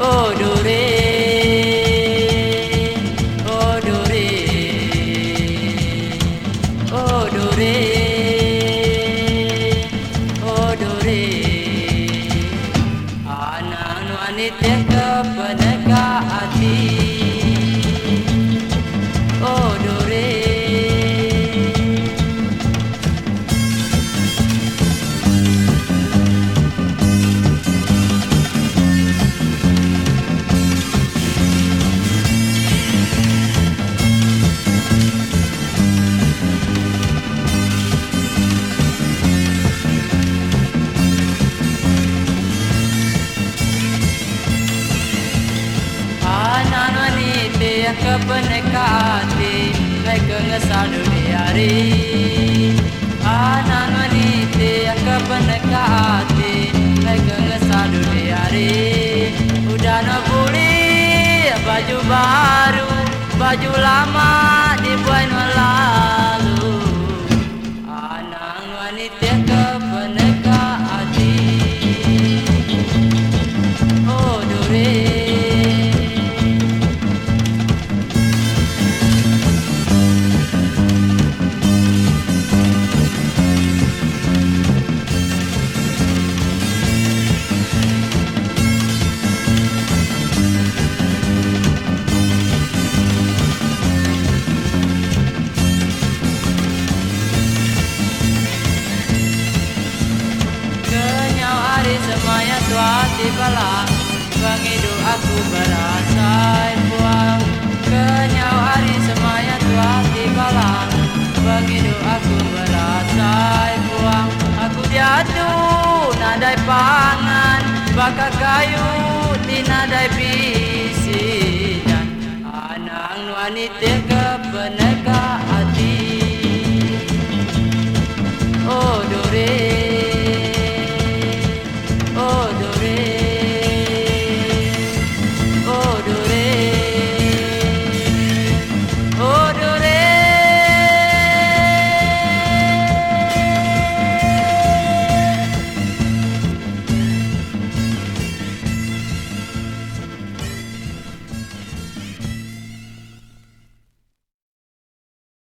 Oh do re, oh do re, oh do re, oh do re. Anang nu anitya kepeneka hati. Oh do re. Kepenekati mereka ngesadu di hari anak wanita yang kepenekati mereka ngesadu di hari udah nak beli baju baru baju lama dibuat lalu anak wanita kepenekati oh dore. Semuanya tua tibalah Bangidu aku berasa puang Kenyau hari semuanya tua tibalah Bangidu aku berasa puang Aku jatuh nadai pangan Bakar kayu di nadai bisi Dan anang wanita kepeneka hati Oh dore.